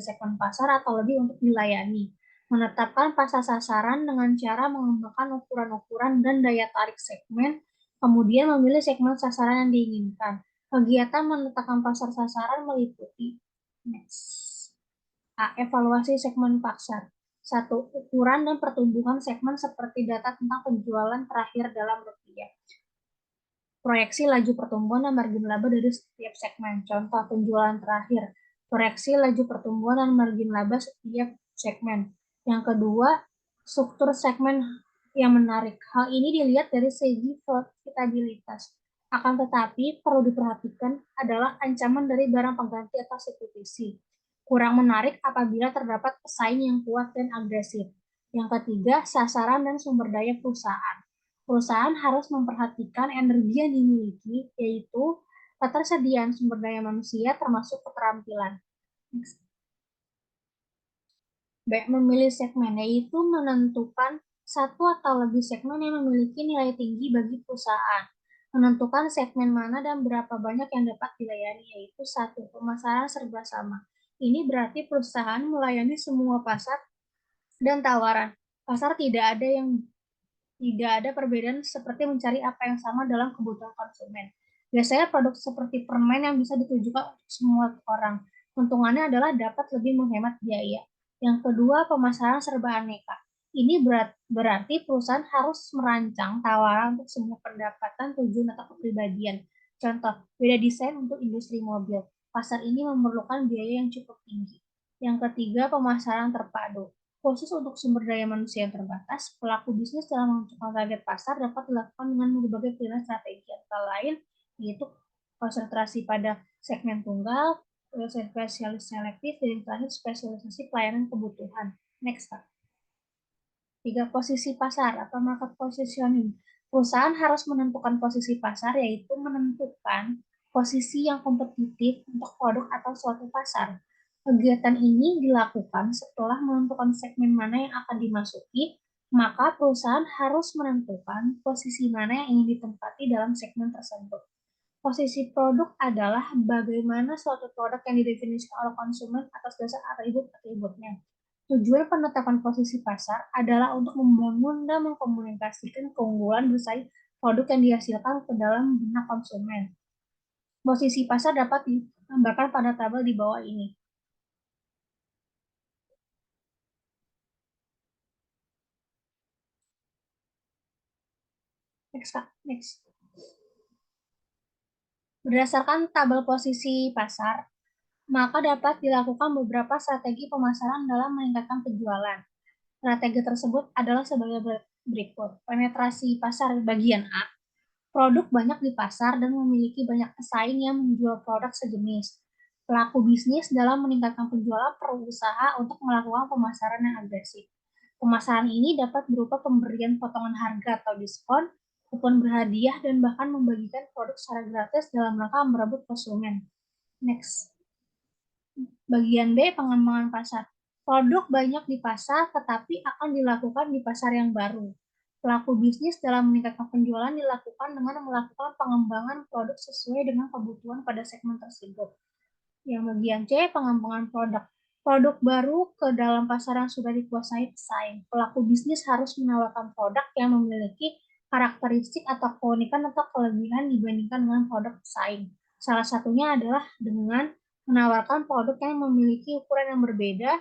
segmen pasar atau lebih untuk dilayani. Menetapkan pasar sasaran dengan cara mengembangkan ukuran-ukuran dan daya tarik segmen, kemudian memilih segmen sasaran yang diinginkan. Kegiatan menetapkan pasar sasaran meliputi evaluasi segmen pasar. 1. Ukuran dan pertumbuhan segmen seperti data tentang penjualan terakhir dalam rupiah. Proyeksi laju pertumbuhan dan margin laba dari setiap segmen. Contoh penjualan terakhir. Proyeksi laju pertumbuhan dan margin laba setiap segmen. Yang kedua, struktur segmen yang menarik. Hal ini dilihat dari segi profitabilitas. Akan tetapi, perlu diperhatikan adalah ancaman dari barang pengganti atau substitusi. Kurang menarik apabila terdapat pesaing yang kuat dan agresif. Yang ketiga, sasaran dan sumber daya perusahaan. Perusahaan harus memperhatikan energi yang dimiliki, yaitu ketersediaan sumber daya manusia termasuk keterampilan. B. Memilih segmen, yaitu menentukan satu atau lebih segmen yang memiliki nilai tinggi bagi perusahaan. Menentukan segmen mana dan berapa banyak yang dapat dilayani, yaitu 1. Pemasaran serba sama. Ini berarti perusahaan melayani semua pasar dan tawaran. Pasar tidak ada perbedaan seperti mencari apa yang sama dalam kebutuhan konsumen. Biasanya produk seperti permen yang bisa ditujukan untuk semua orang. Keuntungannya adalah dapat lebih menghemat biaya. Yang kedua, pemasaran serba aneka. Ini berarti perusahaan harus merancang tawaran untuk semua pendapatan, tujuan, atau kepribadian. Contoh, beda desain untuk industri mobil. Pasar ini memerlukan biaya yang cukup tinggi. Yang ketiga, pemasaran terpadu. Khusus untuk sumber daya manusia yang terbatas, pelaku bisnis dalam menentukan target pasar dapat dilakukan dengan berbagai pilihan strategi, antara lain yaitu konsentrasi pada segmen tunggal, spesialis selektif, dan yang terakhir spesialisasi pelayanan kebutuhan. Next, Kak. 3. Posisi pasar atau market positioning. Perusahaan harus menentukan posisi pasar, yaitu menentukan posisi yang kompetitif untuk produk atau suatu pasar. Kegiatan ini dilakukan setelah menentukan segmen mana yang akan dimasuki, maka perusahaan harus menentukan posisi mana yang ingin ditempati dalam segmen tersebut. Posisi produk adalah bagaimana suatu produk yang didefinisikan oleh konsumen atas dasar atribut-atributnya. Tujuan penetapan posisi pasar adalah untuk membangun dan mengkomunikasikan keunggulan bersaing produk yang dihasilkan ke dalam benak konsumen. Posisi pasar dapat digambarkan pada tabel di bawah ini. Next. Berdasarkan tabel posisi pasar, maka dapat dilakukan beberapa strategi pemasaran dalam meningkatkan penjualan. Strategi tersebut adalah sebagai berikut. Penetrasi pasar bagian A. Produk banyak di pasar dan memiliki banyak pesaing yang menjual produk sejenis. Pelaku bisnis dalam meningkatkan penjualan perlu usaha untuk melakukan pemasaran yang agresif. Pemasaran ini dapat berupa pemberian potongan harga atau diskon, kupon berhadiah, dan bahkan membagikan produk secara gratis dalam rangka merebut konsumen. Next. Bagian B, pengembangan pasar. Produk banyak di pasar, tetapi akan dilakukan di pasar yang baru. Pelaku bisnis dalam meningkatkan penjualan dilakukan dengan melakukan pengembangan produk sesuai dengan kebutuhan pada segmen tersebut. Yang bagian C, pengembangan produk. Produk baru ke dalam pasar yang sudah dikuasai pesaing. Pelaku bisnis harus menawarkan produk yang memiliki karakteristik atau keunikan atau kelebihan dibandingkan dengan produk pesaing. Salah satunya adalah dengan menawarkan produk yang memiliki ukuran yang berbeda,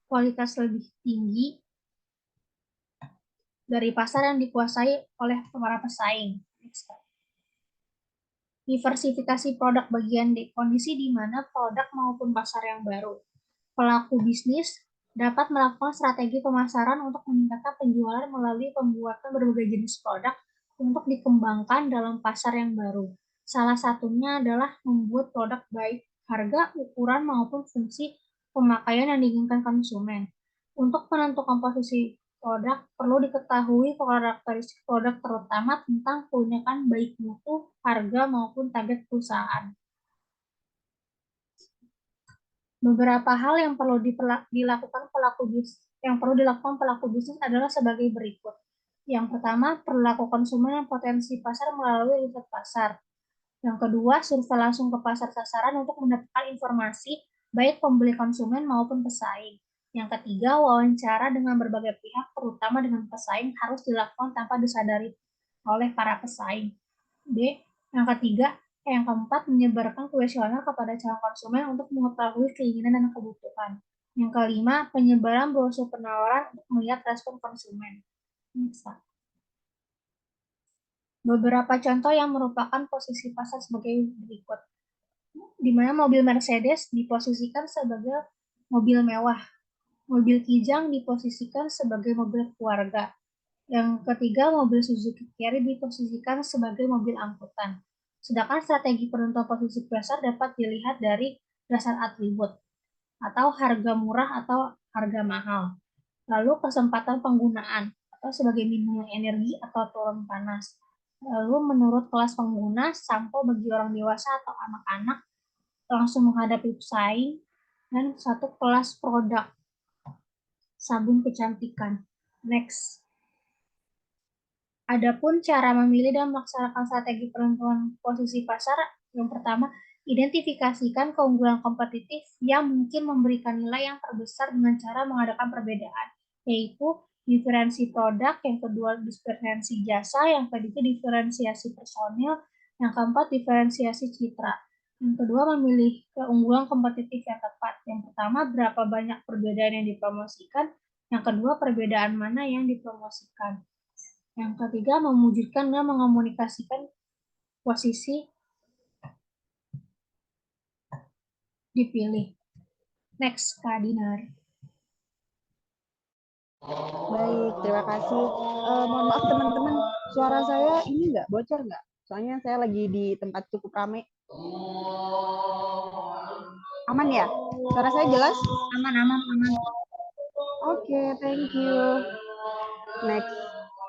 kualitas lebih tinggi dari pasar yang dikuasai oleh para pesaing. Diversifikasi produk bagian D, kondisi di mana produk maupun pasar yang baru. Pelaku bisnis dapat melakukan strategi pemasaran untuk meningkatkan penjualan melalui pembuatan berbagai jenis produk untuk dikembangkan dalam pasar yang baru. Salah satunya adalah membuat produk baik harga, ukuran, maupun fungsi pemakaian yang diinginkan konsumen. Untuk menentukan posisi produk, perlu diketahui karakteristik produk terutama tentang keunikan baik mutu, harga, maupun target perusahaan. Beberapa hal yang perlu dilakukan pelaku bisnis adalah sebagai berikut. Yang pertama, perilaku konsumen yang potensi pasar melalui riset pasar. Yang kedua, survei langsung ke pasar sasaran untuk mendapatkan informasi baik pembeli konsumen maupun pesaing. Yang ketiga, wawancara dengan berbagai pihak, terutama dengan pesaing, harus dilakukan tanpa disadari oleh para pesaing. D. Yang ketiga, yang keempat, menyebarkan kuesioner kepada calon konsumen untuk mengetahui keinginan dan kebutuhan. Yang kelima, penyebaran brosur penawaran untuk melihat respon konsumen. Beberapa contoh yang merupakan posisi pasar sebagai berikut, di mana mobil Mercedes diposisikan sebagai mobil mewah, mobil Kijang diposisikan sebagai mobil keluarga. Yang ketiga, mobil Suzuki Carry diposisikan sebagai mobil angkutan. Sedangkan strategi penentuan posisi pasar dapat dilihat dari dasar atribut atau harga murah atau harga mahal. Lalu kesempatan penggunaan atau sebagai minimum energi atau turun panas. Lalu menurut kelas pengguna, sampo bagi orang dewasa atau anak-anak langsung menghadapi pesaing, dan satu kelas produk sabun kecantikan. Next. Adapun cara memilih dan melaksanakan strategi penentuan posisi pasar, yang pertama, identifikasikan keunggulan kompetitif yang mungkin memberikan nilai yang terbesar dengan cara mengadakan perbedaan, yaitu diferensi produk, yang kedua diferensi jasa, yang ketiga diferensiasi personil, yang keempat diferensiasi citra. Yang kedua, memilih keunggulan kompetitif yang tepat. Yang pertama, berapa banyak perbedaan yang dipromosikan, yang kedua, perbedaan mana yang dipromosikan. Yang ketiga, mewujudkan dan mengomunikasikan posisi dipilih. Next, Kak Dinar. Baik, terima kasih. Mohon maaf teman-teman, suara saya ini nggak bocor nggak? Soalnya saya lagi di tempat cukup ramai. Aman ya? Suara saya jelas? Aman, aman, aman. Oke, thank you. Next.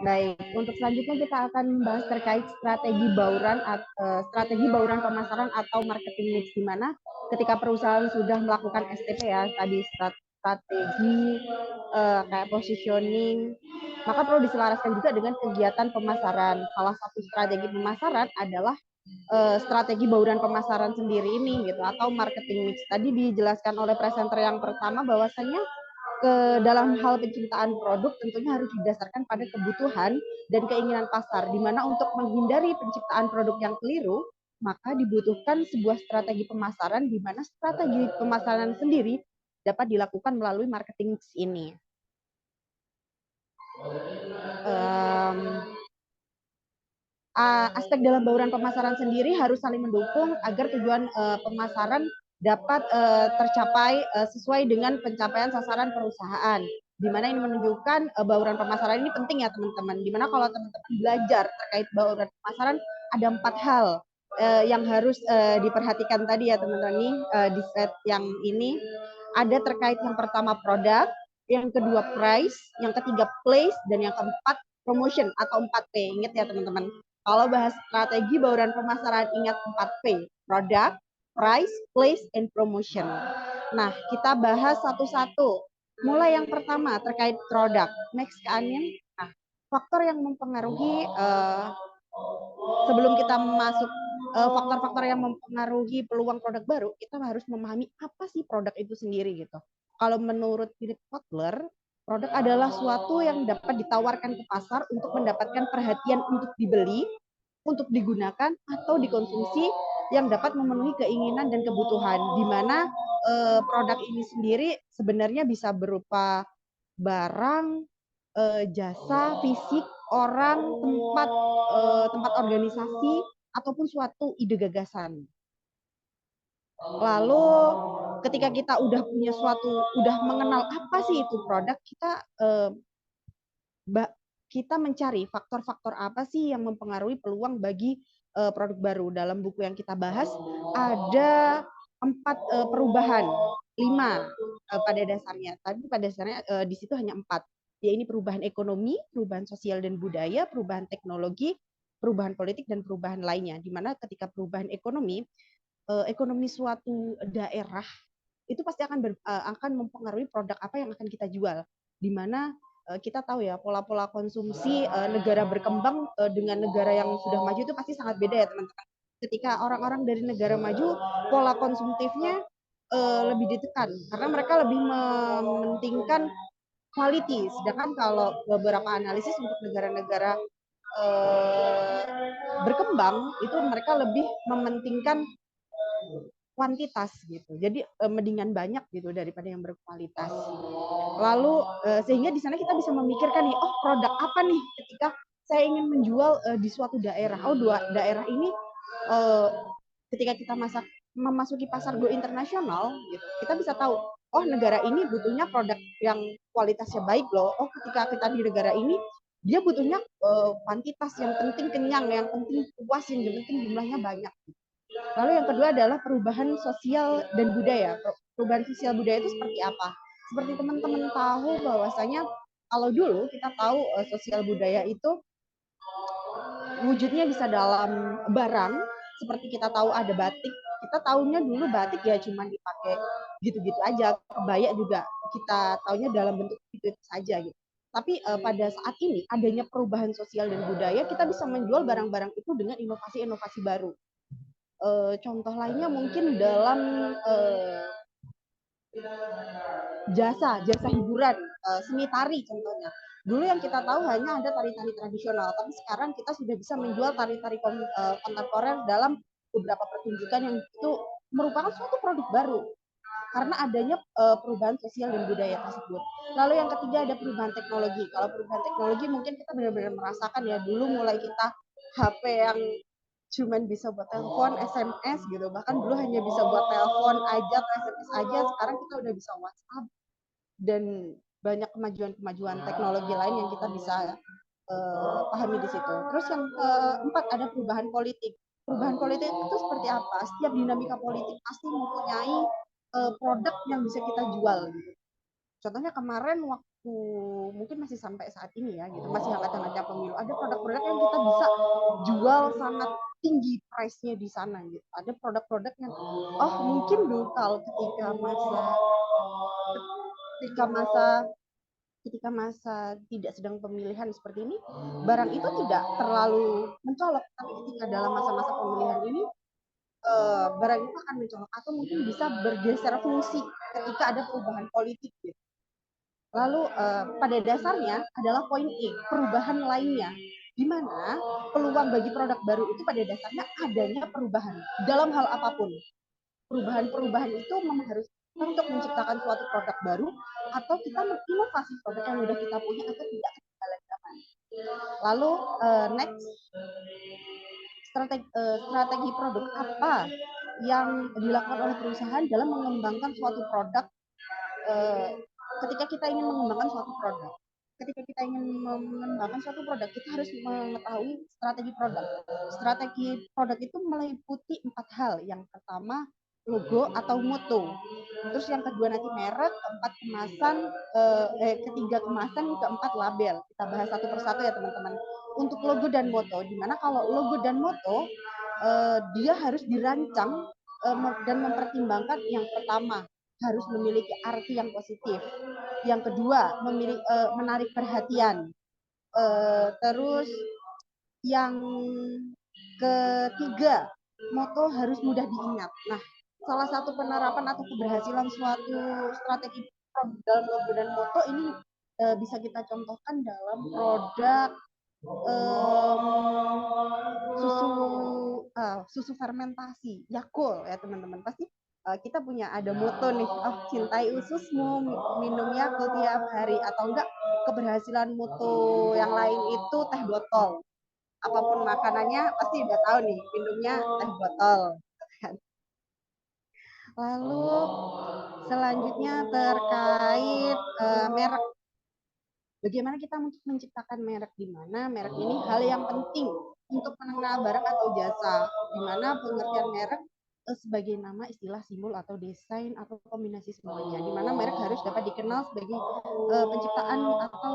Baik, untuk selanjutnya kita akan membahas terkait strategi bauran pemasaran atau marketing mix, di mana ketika perusahaan sudah melakukan STP ya, tadi strategi kayak positioning, maka perlu diselaraskan juga dengan kegiatan pemasaran. Salah satu strategi pemasaran adalah strategi bauran pemasaran sendiri ini gitu, atau marketing mix. Tadi dijelaskan oleh presenter yang pertama bahwasanya dalam hal penciptaan produk tentunya harus didasarkan pada kebutuhan dan keinginan pasar, di mana untuk menghindari penciptaan produk yang keliru, maka dibutuhkan sebuah strategi pemasaran, di mana strategi pemasaran sendiri dapat dilakukan melalui marketing mix ini. Aspek dalam bauran pemasaran sendiri harus saling mendukung agar tujuan pemasaran dapat tercapai sesuai dengan pencapaian sasaran perusahaan. Di mana ini menunjukkan bauran pemasaran ini penting ya teman-teman. Di mana kalau teman-teman belajar terkait bauran pemasaran, ada 4 hal yang harus diperhatikan tadi ya teman-teman nih di set yang ini. Ada terkait yang pertama produk, yang kedua price, yang ketiga place, dan yang keempat promotion atau 4P. Ingat ya teman-teman. Kalau bahas strategi bauran pemasaran, ingat 4P, product, price, place, and promotion. Nah, kita bahas satu-satu. Mulai yang pertama terkait produk. Next, Kak Anin. Nah, faktor yang mempengaruhi sebelum kita masuk faktor-faktor yang mempengaruhi peluang produk baru, kita harus memahami apa sih produk itu sendiri gitu. Kalau menurut Philip Kotler, produk adalah suatu yang dapat ditawarkan ke pasar untuk mendapatkan perhatian untuk dibeli, untuk digunakan atau dikonsumsi, yang dapat memenuhi keinginan dan kebutuhan, di mana produk ini sendiri sebenarnya bisa berupa barang, jasa, fisik, orang, tempat organisasi, ataupun suatu ide gagasan. Lalu ketika kita udah punya udah mengenal apa sih itu produk, kita mencari faktor-faktor apa sih yang mempengaruhi peluang bagi produk baru. Dalam buku yang kita bahas ada 4 perubahan, 5 pada dasarnya. Tapi pada dasarnya di situ hanya 4. Ya, ini perubahan ekonomi, perubahan sosial dan budaya, perubahan teknologi, perubahan politik, dan perubahan lainnya. Di mana ketika perubahan ekonomi suatu daerah itu pasti akan mempengaruhi produk apa yang akan kita jual. Di mana kita tahu ya, pola-pola konsumsi negara berkembang dengan negara yang sudah maju itu pasti sangat beda ya teman-teman. Ketika orang-orang dari negara maju, pola konsumtifnya lebih ditekan karena mereka lebih mementingkan quality. Sedangkan kalau beberapa analisis untuk negara-negara berkembang itu mereka lebih mementingkan kuantitas gitu. Jadi mendingan banyak gitu daripada yang berkualitas. Lalu sehingga di sana kita bisa memikirkan nih, oh produk apa nih ketika saya ingin menjual di suatu daerah. Oh daerah ini ketika kita memasuki pasar go internasional gitu, kita bisa tahu oh negara ini butuhnya produk yang kualitasnya baik loh. Oh ketika kita di negara ini dia butuhnya kuantitas yang penting kenyang, yang penting puas, yang penting jumlahnya banyak. Lalu yang kedua adalah perubahan sosial dan budaya. Perubahan sosial budaya itu seperti apa? Seperti teman-teman tahu bahwasanya kalau dulu kita tahu sosial budaya itu wujudnya bisa dalam barang, seperti kita tahu ada batik. Kita tahunya dulu batik ya cuma dipakai gitu-gitu aja. Kebaya juga kita tahunya dalam bentuk itu saja gitu. Tapi pada saat ini adanya perubahan sosial dan budaya, kita bisa menjual barang-barang itu dengan inovasi-inovasi baru. Contoh lainnya mungkin dalam jasa hiburan, seni tari contohnya. Dulu yang kita tahu hanya ada tari-tari tradisional, tapi sekarang kita sudah bisa menjual tari-tari kontemporer dalam beberapa pertunjukan yang itu merupakan suatu produk baru karena adanya perubahan sosial dan budaya tersebut. Lalu yang ketiga ada perubahan teknologi. Kalau perubahan teknologi mungkin kita benar-benar merasakan ya, dulu mulai kita HP yang cuman bisa buat telepon, SMS gitu. Bahkan dulu hanya bisa buat telepon aja, SMS aja. Sekarang kita udah bisa WhatsApp dan banyak kemajuan-kemajuan teknologi lain yang kita bisa pahami di situ. Terus yang keempat ada perubahan politik. Perubahan politik itu seperti apa? Setiap dinamika politik pasti mempunyai produk yang bisa kita jual. Gitu. Contohnya kemarin waktu mungkin masih sampai saat ini ya, gitu masih hangat-hangatnya pemilu. Ada produk-produk yang kita bisa jual sangat tinggi price-nya di sana. Gitu. Ada produk-produk yang oh mungkin dulu kalau ketika masa ketika masa tidak sedang pemilihan seperti ini, barang itu tidak terlalu mencolok. Tapi ketika dalam masa-masa pemilihan ini, barang itu akan mencolok atau mungkin bisa bergeser fungsi ketika ada perubahan politik. Gitu. Lalu pada dasarnya adalah poin E, perubahan lainnya. Di mana peluang bagi produk baru itu pada dasarnya adanya perubahan dalam hal apapun. Perubahan-perubahan itu memang harus untuk menciptakan suatu produk baru atau kita menginovasi produk yang sudah kita punya atau tidak ketinggalan zaman. Lalu next strategi produk apa yang dilakukan oleh perusahaan dalam mengembangkan suatu produk ketika kita ingin mengembangkan suatu produk. Ketika kita ingin mengembangkan suatu produk, kita harus mengetahui strategi produk. Strategi produk itu meliputi 4 hal. Yang pertama, logo atau moto. Terus yang kedua nanti merek, keempat kemasan, ketiga kemasan, keempat label. Kita bahas satu persatu ya teman-teman. Untuk logo dan moto, dimana kalau logo dan moto dia harus dirancang dan mempertimbangkan yang pertama harus memiliki arti yang positif. Yang kedua menarik perhatian. Terus yang ketiga moto harus mudah diingat. Nah, salah satu penerapan atau keberhasilan suatu strategi dalam logo dan moto ini bisa kita contohkan dalam produk susu fermentasi Yakult ya teman-teman. Pasti kita punya ada moto nih, oh cintai ususmu, minum Yakult tiap hari, atau enggak keberhasilan moto yang lain itu teh botol. Apapun makanannya pasti udah tahu nih minumnya teh botol. Lalu selanjutnya terkait merek. Bagaimana kita menciptakan merek, di mana merek ini hal yang penting untuk mengenal barang atau jasa, di mana pengertian merek sebagai nama, istilah, simbol atau desain atau kombinasi semuanya, di mana merek harus dapat dikenal sebagai penciptaan atau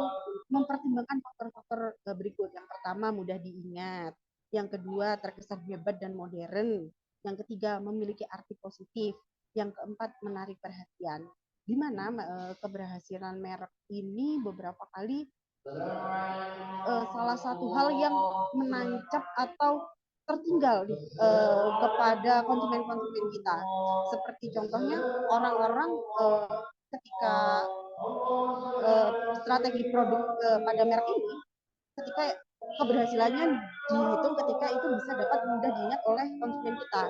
mempertimbangkan faktor-faktor berikut. Yang pertama mudah diingat, yang kedua terkesan hebat dan modern, yang ketiga memiliki arti positif, yang keempat menarik perhatian. Di mana keberhasilan merek ini beberapa kali salah satu hal yang menancap atau tertinggal kepada konsumen-konsumen kita. Seperti contohnya orang-orang ketika strategi produk pada merek ini, ketika keberhasilannya dihitung ketika itu bisa dapat mudah diingat oleh konsumen kita.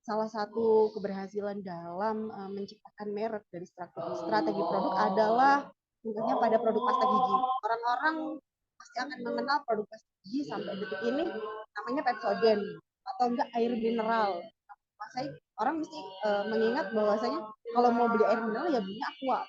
Salah satu keberhasilan dalam menciptakan merek dari strategi produk adalah tentunya pada produk pasta gigi. Orang-orang pasti akan mengenal produk pasta gigi sampai detik ini namanya Pepsodent atau enggak air mineral. Saya orang mesti mengingat bahwasanya kalau mau beli air mineral ya belinya Aqua.